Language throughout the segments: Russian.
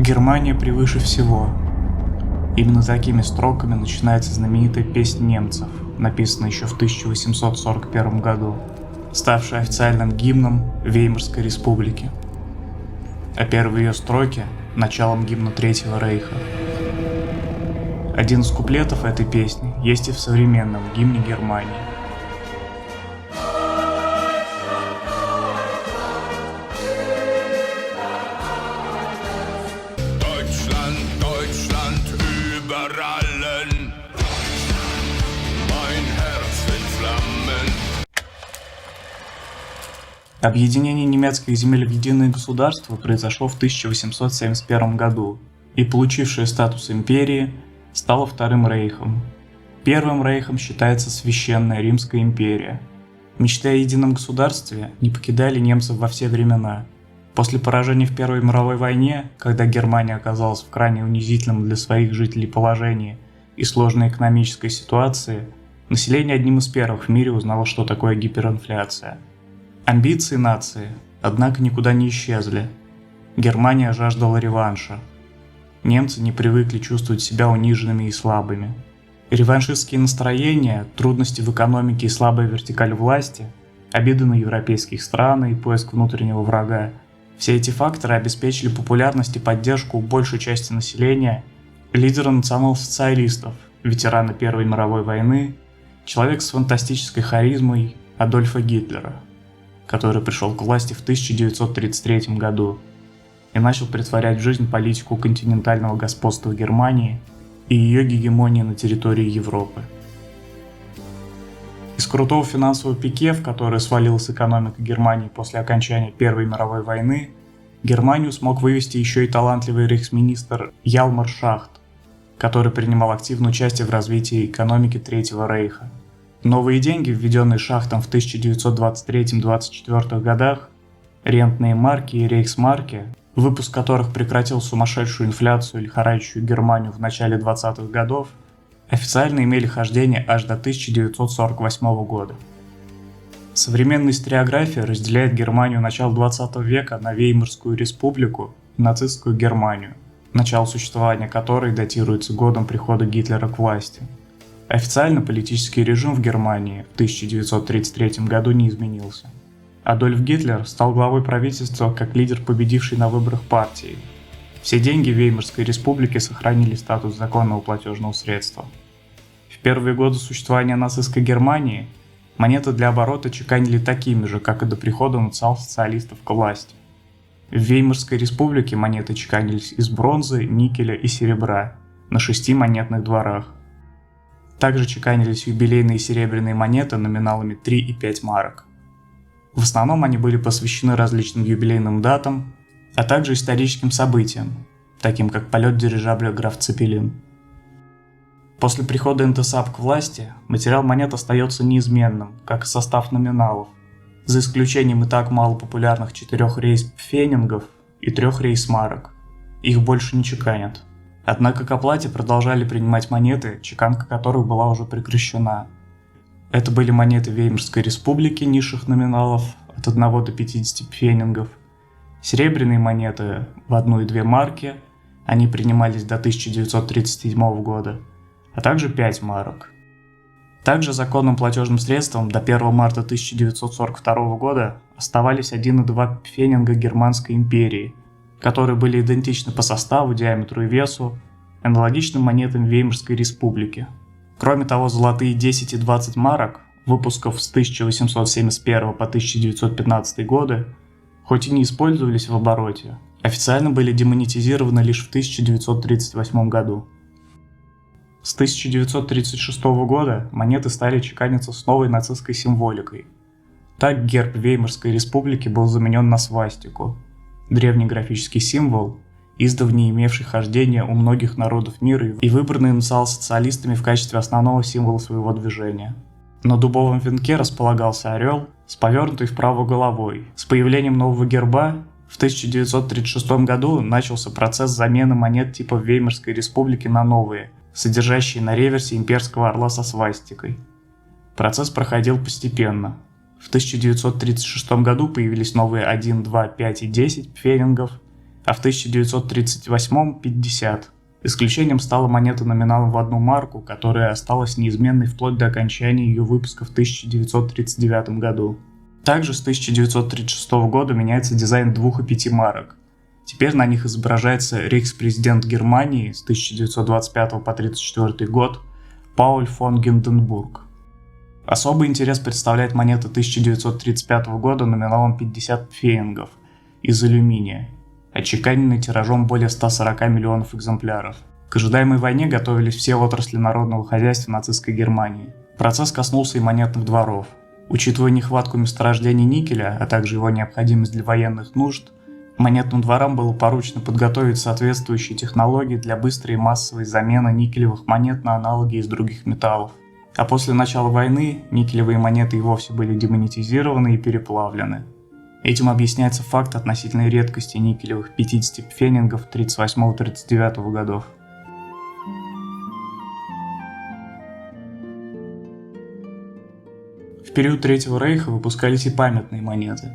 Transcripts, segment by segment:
Германия превыше всего. Именно такими строками начинается знаменитая «Песнь немцев», написанная еще в 1841 году, ставшая официальным гимном Веймарской республики. А первые ее строки – началом гимна Третьего рейха. Один из куплетов этой песни есть и в современном гимне Германии. Объединение немецких земель в единое государство произошло в 1871 году, и получившее статус империи стало Вторым рейхом. Первым рейхом считается Священная Римская империя. Мечты о едином государстве не покидали немцев во все времена. После поражения в Первой мировой войне, когда Германия оказалась в крайне унизительном для своих жителей положении и сложной экономической ситуации, население одним из первых в мире узнало, что такое гиперинфляция. Амбиции нации, однако, никуда не исчезли. Германия жаждала реванша. Немцы не привыкли чувствовать себя униженными и слабыми. Реваншистские настроения, трудности в экономике и слабая вертикаль власти, обиды на европейских стран и поиск внутреннего врага – все эти факторы обеспечили популярность и поддержку у большей части населения лидера национал-социалистов, ветерана Первой мировой войны, человека с фантастической харизмой Адольфа Гитлера, который пришел к власти в 1933 году и начал претворять в жизнь политику континентального господства Германии и ее гегемонии на территории Европы. Из крутого финансового пике, в который свалилась экономика Германии после окончания Первой мировой войны, Германию смог вывести еще и талантливый рейхсминистр Ялмар Шахт, который принимал активное участие в развитии экономики Третьего рейха. Новые деньги, введенные Шахтом в 1923-24 годах, рентные марки и рейхсмарки, выпуск которых прекратил сумасшедшую инфляцию и лихорадящую Германию в начале 20-х годов, официально имели хождение аж до 1948 года. Современная историография разделяет Германию начала 20 века на Веймарскую республику и нацистскую Германию, начало существования которой датируется годом прихода Гитлера к власти. Официально политический режим в Германии в 1933 году не изменился. Адольф Гитлер стал главой правительства как лидер победившей на выборах партии. Все деньги Веймарской республики сохранили статус законного платежного средства. В первые годы существования нацистской Германии монеты для оборота чеканили такими же, как и до прихода национал-социалистов к власти. В Веймарской республике монеты чеканились из бронзы, никеля и серебра на 6 монетных дворах. Также чеканились юбилейные серебряные монеты номиналами 3 и 5 марок. В основном они были посвящены различным юбилейным датам, а также историческим событиям, таким как полет дирижабля «Граф Цепелин». После прихода НТСАП к власти материал монет остается неизменным, как и состав номиналов, за исключением и так малопопулярных 4 рейхспфеннингов и 3 рейхсмарок. Их больше не чеканят. Однако к оплате продолжали принимать монеты, чеканка которых была уже прекращена. Это были монеты Веймарской республики низших номиналов от 1 до 50 пфеннингов, серебряные монеты в 1 и 2 марки, они принимались до 1937 года, а также 5 марок. Также законным платежным средством до 1 марта 1942 года оставались 1 и 2 пфеннинга Германской империи, которые были идентичны по составу, диаметру и весу, аналогичным монетам Веймарской республики. Кроме того, золотые 10 и 20 марок, выпусков с 1871 по 1915 годы, хоть и не использовались в обороте, официально были демонетизированы лишь в 1938 году. С 1936 года монеты стали чеканиться с новой нацистской символикой. Так герб Веймарской республики был заменен на свастику, древний графический символ, издавна имевший хождение у многих народов мира и выбранный национал-социалистами в качестве основного символа своего движения. На дубовом венке располагался орел с повернутой вправо головой. С появлением нового герба в 1936 году начался процесс замены монет типа Веймарской республики на новые, содержащие на реверсе имперского орла со свастикой. Процесс проходил постепенно. В 1936 году появились новые 1, 2, 5 и 10 пфеннингов, а в 1938 – 50. Исключением стала монета номиналом в 1 марку, которая осталась неизменной вплоть до окончания ее выпуска в 1939 году. Также с 1936 года меняется дизайн 2 и 5 марок. Теперь на них изображается рейхспрезидент Германии с 1925 по 1934 год Пауль фон Гинденбург. Особый интерес представляет монета 1935 года номиналом 50 пфенингов из алюминия, отчеканенный тиражом более 140 миллионов экземпляров. К ожидаемой войне готовились все отрасли народного хозяйства нацистской Германии. Процесс коснулся и монетных дворов. Учитывая нехватку месторождений никеля, а также его необходимость для военных нужд, монетным дворам было поручено подготовить соответствующие технологии для быстрой и массовой замены никелевых монет на аналоги из других металлов. А после начала войны никелевые монеты и вовсе были демонетизированы и переплавлены. Этим объясняется факт относительной редкости никелевых 50 пфенингов 1938-1939 годов. В период Третьего Рейха выпускались и памятные монеты.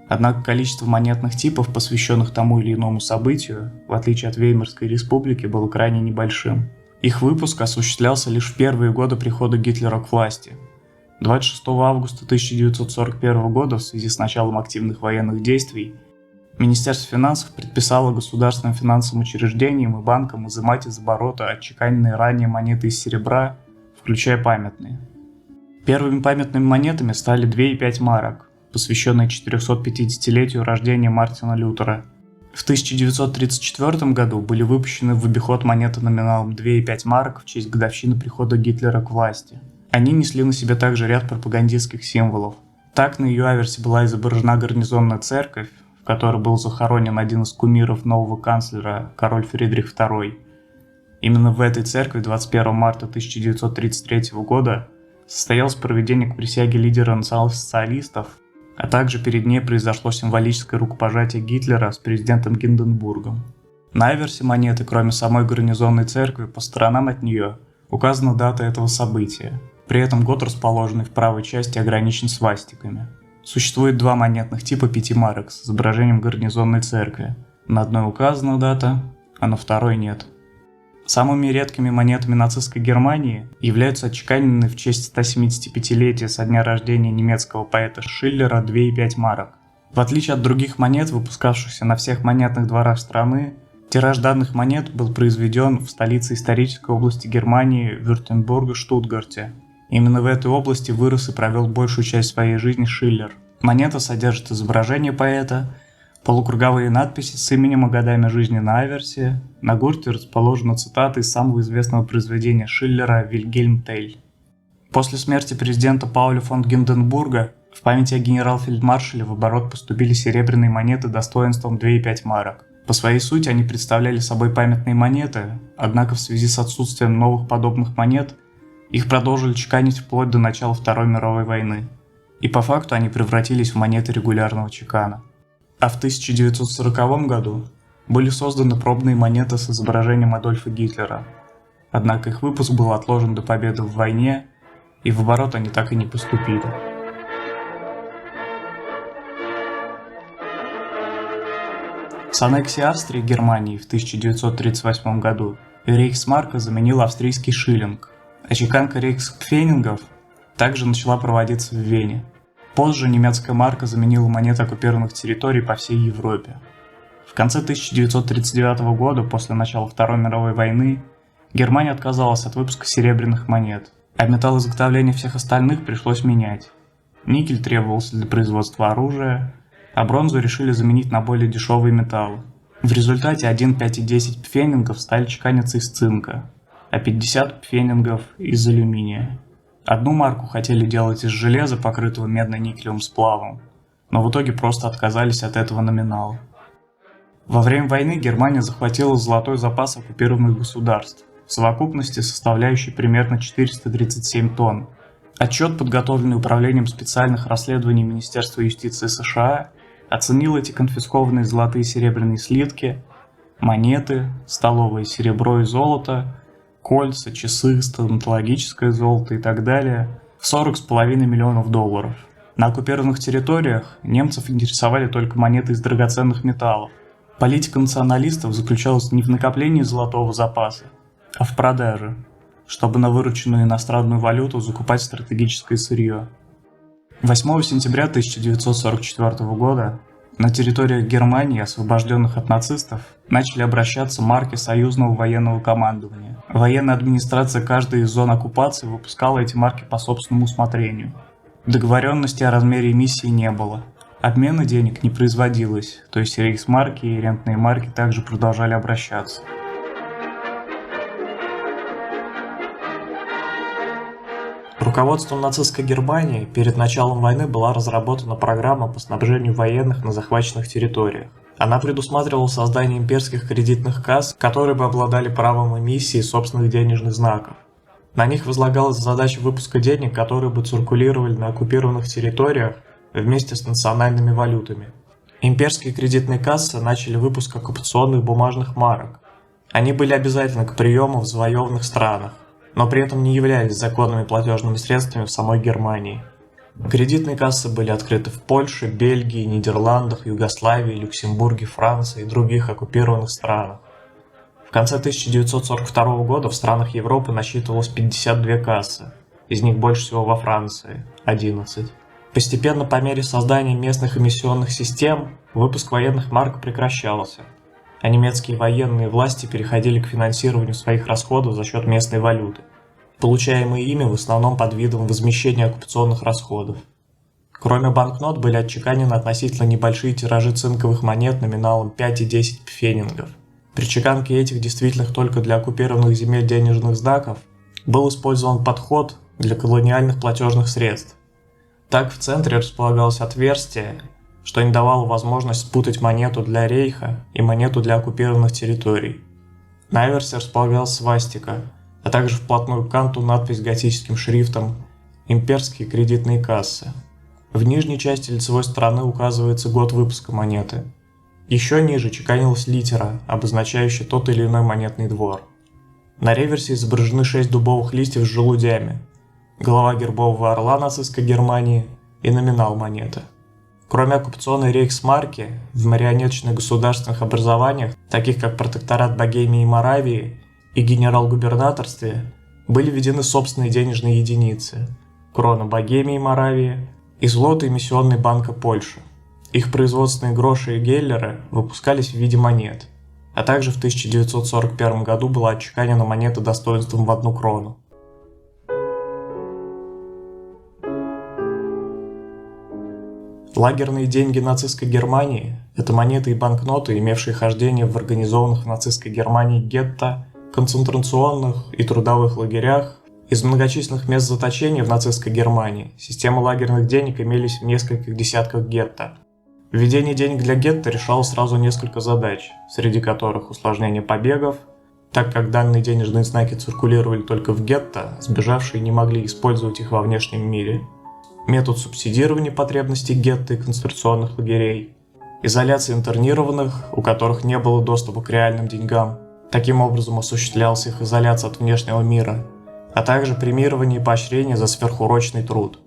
Однако количество монетных типов, посвященных тому или иному событию, в отличие от Веймарской республики, было крайне небольшим. Их выпуск осуществлялся лишь в первые годы прихода Гитлера к власти. 26 августа 1941 года, в связи с началом активных военных действий, Министерство финансов предписало государственным финансовым учреждениям и банкам изымать из оборота отчеканенные ранее монеты из серебра, включая памятные. Первыми памятными монетами стали 2 и 5 марок, посвященные 450-летию рождения Мартина Лютера. В 1934 году были выпущены в обиход монеты номиналом 2 и 5 марок в честь годовщины прихода Гитлера к власти. Они несли на себе также ряд пропагандистских символов. Так на ее аверсе была изображена гарнизонная церковь, в которой был захоронен один из кумиров нового канцлера, король Фридрих II. Именно в этой церкви 21 марта 1933 года состоялось проведение к присяге лидера национал-социалистов, а также перед ней произошло символическое рукопожатие Гитлера с президентом Гинденбургом. На аверсе монеты, кроме самой гарнизонной церкви, по сторонам от нее указана дата этого события. При этом год, расположенный в правой части, ограничен свастиками. Существует 2 монетных типа 5 марок с изображением гарнизонной церкви. На одной указана дата, а на второй нет. Самыми редкими монетами нацистской Германии являются отчеканенные в честь 175-летия со дня рождения немецкого поэта Шиллера 2 и 5 марок. В отличие от других монет, выпускавшихся на всех монетных дворах страны, тираж данных монет был произведен в столице исторической области Германии Вюртембурге-Штутгарте. Именно в этой области вырос и провел большую часть своей жизни Шиллер. Монета содержит изображение поэта, полукруговые надписи с именем и годами жизни на аверсе. На гурте расположена цитата из самого известного произведения Шиллера «Вильгельм Тель». После смерти президента Пауля фон Гинденбурга в память о генерал-фельдмаршале в оборот поступили серебряные монеты достоинством 2 и 5 марок. По своей сути они представляли собой памятные монеты, однако в связи с отсутствием новых подобных монет их продолжили чеканить вплоть до начала Второй мировой войны. И по факту они превратились в монеты регулярного чекана. А в 1940 году были созданы пробные монеты с изображением Адольфа Гитлера. Однако их выпуск был отложен до победы в войне, и в оборот они так и не поступили. С аннексией Австрии Германии в 1938 году рейхсмарка заменила австрийский шиллинг, а чеканка рейхспфенингов также начала проводиться в Вене. Позже немецкая марка заменила монеты оккупированных территорий по всей Европе. В конце 1939 года, после начала Второй мировой войны, Германия отказалась от выпуска серебряных монет, а металлоизготовление всех остальных пришлось менять. Никель требовался для производства оружия, а бронзу решили заменить на более дешевые металлы. В результате 1, 5 и 10 пфенингов стали чеканиться из цинка, а 50 пфенингов из алюминия. Одну марку хотели делать из железа, покрытого медно-никелевым сплавом, но в итоге просто отказались от этого номинала. Во время войны Германия захватила золотой запас оккупированных государств, в совокупности составляющий примерно 437 тонн. Отчет, подготовленный Управлением специальных расследований Министерства юстиции США, оценил эти конфискованные золотые и серебряные слитки, монеты, столовое серебро и золото, кольца, часы, стоматологическое золото и так далее в $40,5 миллионов. На оккупированных территориях немцев интересовали только монеты из драгоценных металлов. Политика националистов заключалась не в накоплении золотого запаса, а в продаже, чтобы на вырученную иностранную валюту закупать стратегическое сырье. 8 сентября 1944 года на территориях Германии, освобожденных от нацистов, начали обращаться марки союзного военного командования. Военная администрация каждой из зон оккупации выпускала эти марки по собственному усмотрению. Договоренности о размере эмиссии не было. Обмена денег не производилось, то есть рейхсмарки и рентные марки также продолжали обращаться. Руководством нацистской Германии перед началом войны была разработана программа по снабжению военных на захваченных территориях. Она предусматривала создание имперских кредитных касс, которые бы обладали правом эмиссии собственных денежных знаков. На них возлагалась задача выпуска денег, которые бы циркулировали на оккупированных территориях вместе с национальными валютами. Имперские кредитные кассы начали выпуск оккупационных бумажных марок. Они были обязательны к приему в завоеванных странах, но при этом не являлись законными платежными средствами в самой Германии. Кредитные кассы были открыты в Польше, Бельгии, Нидерландах, Югославии, Люксембурге, Франции и других оккупированных странах. В конце 1942 года в странах Европы насчитывалось 52 кассы, из них больше всего во Франции – 11. Постепенно по мере создания местных эмиссионных систем выпуск военных марок прекращался, а немецкие военные власти переходили к финансированию своих расходов за счет местной валюты, получаемые ими в основном под видом возмещения оккупационных расходов. Кроме банкнот были отчеканены относительно небольшие тиражи цинковых монет номиналом 5 и 10 пфенингов. При чеканке этих действительных только для оккупированных земель денежных знаков был использован подход для колониальных платежных средств. Так в центре располагалось отверстие, что не давало возможность спутать монету для рейха и монету для оккупированных территорий. На аверсе располагалась свастика, а также вплотную к канту надпись готическим шрифтом «Имперские кредитные кассы». В нижней части лицевой стороны указывается год выпуска монеты. Еще ниже чеканилась литера, обозначающая тот или иной монетный двор. На реверсе изображены 6 дубовых листьев с желудями, голова гербового орла нацистской Германии и номинал монеты. Кроме оккупационной рейхсмарки, в марионеточных государственных образованиях, таких как протекторат Богемии и Моравии и генерал-губернаторстве, были введены собственные денежные единицы – крона Богемии и Моравии и злоты эмиссионной банка Польши. Их производственные гроши и геллеры выпускались в виде монет, а также в 1941 году была отчеканена монета достоинством в 1 крону. Лагерные деньги нацистской Германии – это монеты и банкноты, имевшие хождение в организованных в нацистской Германии гетто, концентрационных и трудовых лагерях. Из многочисленных мест заточения в нацистской Германии системы лагерных денег имелись в нескольких десятках гетто. Введение денег для гетто решало сразу несколько задач, среди которых усложнение побегов, так как данные денежные знаки циркулировали только в гетто, сбежавшие не могли использовать их во внешнем мире, метод субсидирования потребностей гетто и концентрационных лагерей, изоляция интернированных, у которых не было доступа к реальным деньгам, таким образом осуществлялась их изоляция от внешнего мира, а также премирование и поощрение за сверхурочный труд.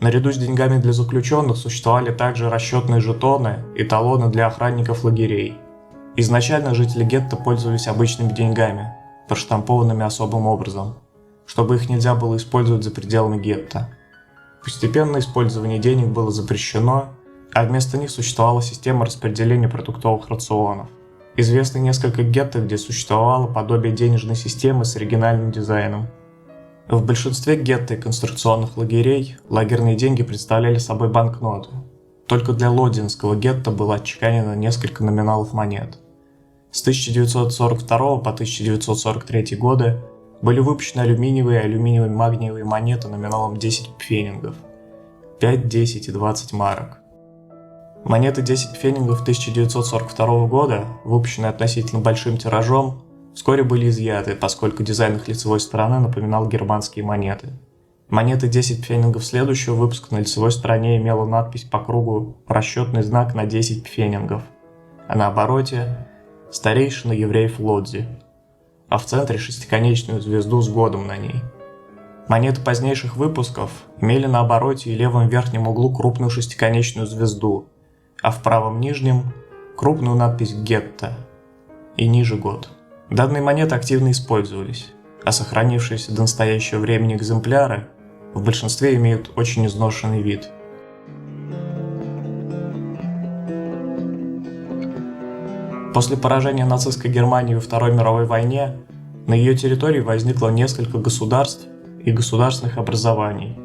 Наряду с деньгами для заключенных существовали также расчетные жетоны и талоны для охранников лагерей. Изначально жители гетто пользовались обычными деньгами, проштампованными особым образом, чтобы их нельзя было использовать за пределами гетто. Постепенно использование денег было запрещено, а вместо них существовала система распределения продуктовых рационов. Известны несколько гетто, где существовало подобие денежной системы с оригинальным дизайном. В большинстве гетто и концентрационных лагерей лагерные деньги представляли собой банкноты. Только для Лодзинского гетто было отчеканено несколько номиналов монет. С 1942 по 1943 годы были выпущены алюминиевые и алюминиево-магниевые монеты номиналом 10 пфенингов, 5, 10 и 20 марок. Монеты 10 пфенингов 1942 года, выпущенные относительно большим тиражом, вскоре были изъяты, поскольку дизайн их лицевой стороны напоминал германские монеты. Монеты 10 пфенингов следующего выпуска на лицевой стороне имела надпись по кругу «Расчетный знак на 10 пфенингов», а на обороте «Старейшина евреев Лодзи», а в центре шестиконечную звезду с годом на ней. Монеты позднейших выпусков имели на обороте и левом верхнем углу крупную шестиконечную звезду, а в правом нижнем – крупную надпись «Гетто» и ниже год. Данные монеты активно использовались, а сохранившиеся до настоящего времени экземпляры в большинстве имеют очень изношенный вид. После поражения нацистской Германии во Второй мировой войне на ее территории возникло несколько государств и государственных образований.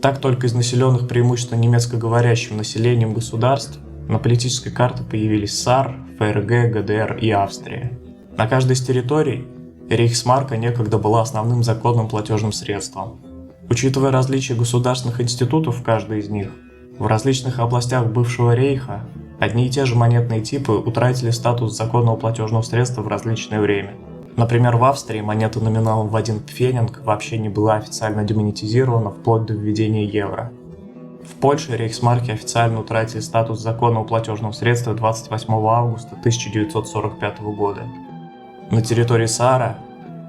Так только из населенных преимущественно немецкоговорящим населением государств на политической карте появились САР, ФРГ, ГДР и Австрия. На каждой из территорий рейхсмарка некогда была основным законным платежным средством. Учитывая различия государственных институтов в каждой из них, в различных областях бывшего рейха одни и те же монетные типы утратили статус законного платежного средства в различное время. Например, в Австрии монета номиналом в 1 пфенинг вообще не была официально демонетизирована вплоть до введения евро. В Польше рейхсмарки официально утратили статус законного платежного средства 28 августа 1945 года. На территории Саара,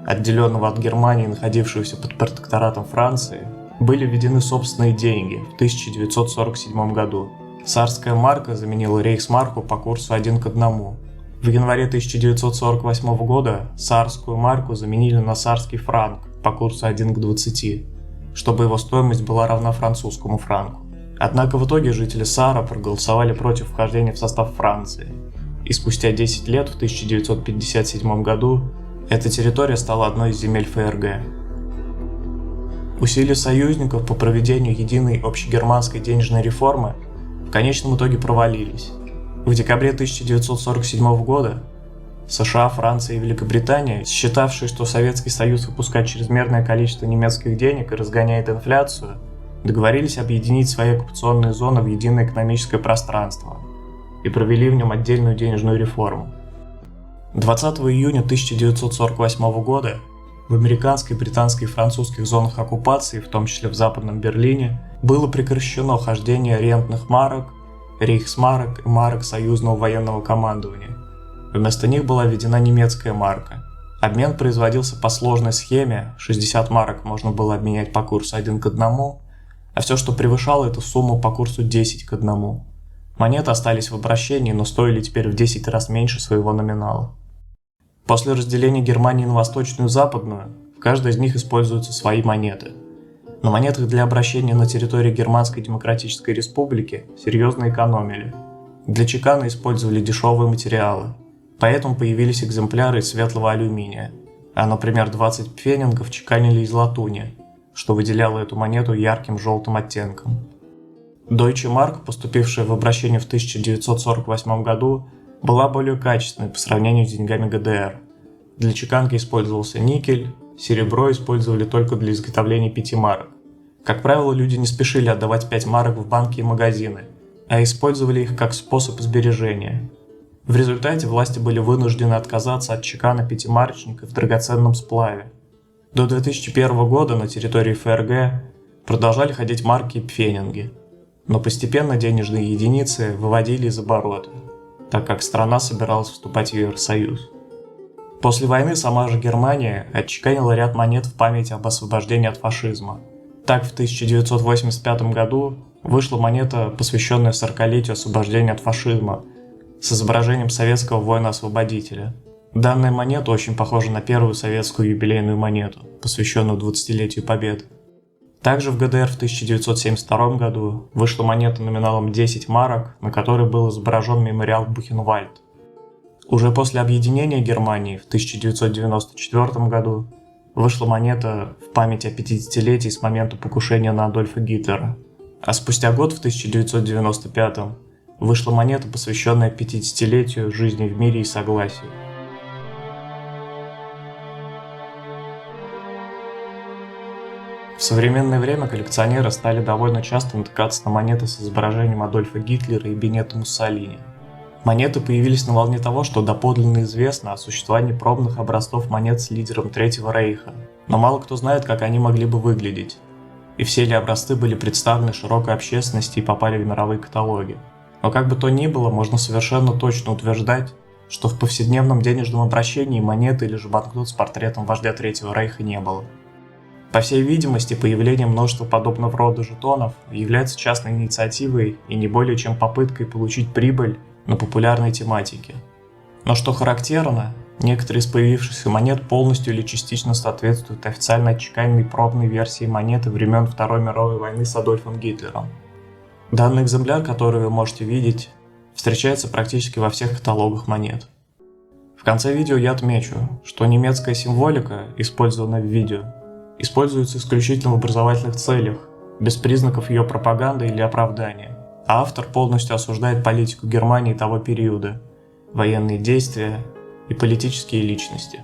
отделенного от Германии, находившегося под протекторатом Франции, были введены собственные деньги в 1947 году. Саарская марка заменила рейхсмарку по курсу 1 к 1. В январе 1948 года саарскую марку заменили на саарский франк по курсу 1 к 20, чтобы его стоимость была равна французскому франку. Однако в итоге жители Саара проголосовали против вхождения в состав Франции, и спустя 10 лет, в 1957 году, эта территория стала одной из земель ФРГ. Усилия союзников по проведению единой общегерманской денежной реформы в конечном итоге провалились. В декабре 1947 года США, Франция и Великобритания, считавшие, что Советский Союз выпускает чрезмерное количество немецких денег и разгоняет инфляцию, договорились объединить свои оккупационные зоны в единое экономическое пространство и провели в нем отдельную денежную реформу. 20 июня 1948 года в американской, британской и французских зонах оккупации, в том числе в Западном Берлине, было прекращено хождение рентных марок, рейхсмарок и марок союзного военного командования. Вместо них была введена немецкая марка. Обмен производился по сложной схеме, 60 марок можно было обменять по курсу 1 к 1, а все, что превышало эту сумму, по курсу 10 к 1. Монеты остались в обращении, но стоили теперь в 10 раз меньше своего номинала. После разделения Германии на восточную и западную, в каждой из них используются свои монеты. На монетах для обращения на территории Германской Демократической Республики серьезно экономили. Для чекана использовали дешевые материалы, поэтому появились экземпляры из светлого алюминия, а, например, 20 пфенингов чеканили из латуни, что выделяло эту монету ярким желтым оттенком. Deutsche Mark, поступившая в обращение в 1948 году, была более качественной по сравнению с деньгами ГДР. Для чеканки использовался никель, серебро использовали только для изготовления 5 марок. Как правило, люди не спешили отдавать 5 марок в банки и магазины, а использовали их как способ сбережения. В результате власти были вынуждены отказаться от чекана пятимарочника в драгоценном сплаве. До 2001 года на территории ФРГ продолжали ходить марки и пфенинги, но постепенно денежные единицы выводили из оборота, так как страна собиралась вступать в Евросоюз. После войны сама же Германия отчеканила ряд монет в память об освобождении от фашизма. Так, в 1985 году вышла монета, посвященная 40-летию освобождения от фашизма, с изображением советского воина-освободителя. Данная монета очень похожа на первую советскую юбилейную монету, посвященную 20-летию Победы. Также в ГДР в 1972 году вышла монета номиналом 10 марок, на которой был изображен мемориал Бухенвальд. Уже после объединения Германии в 1994 году вышла монета в память о 50-летии с момента покушения на Адольфа Гитлера, а спустя год, в 1995, вышла монета, посвященная 50-летию жизни в мире и согласии. В современное время коллекционеры стали довольно часто натыкаться на монеты с изображением Адольфа Гитлера и Бенито Муссолини. Монеты появились на волне того, что доподлинно известно о существовании пробных образцов монет с лидером Третьего Рейха, но мало кто знает, как они могли бы выглядеть, и все ли образцы были представлены широкой общественности и попали в мировые каталоги. Но как бы то ни было, можно совершенно точно утверждать, что в повседневном денежном обращении монеты или же банкнот с портретом вождя Третьего Рейха не было. По всей видимости, появление множества подобного рода жетонов является частной инициативой и не более чем попыткой получить прибыль на популярной тематике. Но что характерно, некоторые из появившихся монет полностью или частично соответствуют официально отчеканенной пробной версии монеты времен Второй мировой войны с Адольфом Гитлером. Данный экземпляр, который вы можете видеть, встречается практически во всех каталогах монет. В конце видео я отмечу, что немецкая символика, использованная в видео, используется исключительно в образовательных целях, без признаков ее пропаганды или оправдания, а автор полностью осуждает политику Германии того периода, военные действия и политические личности.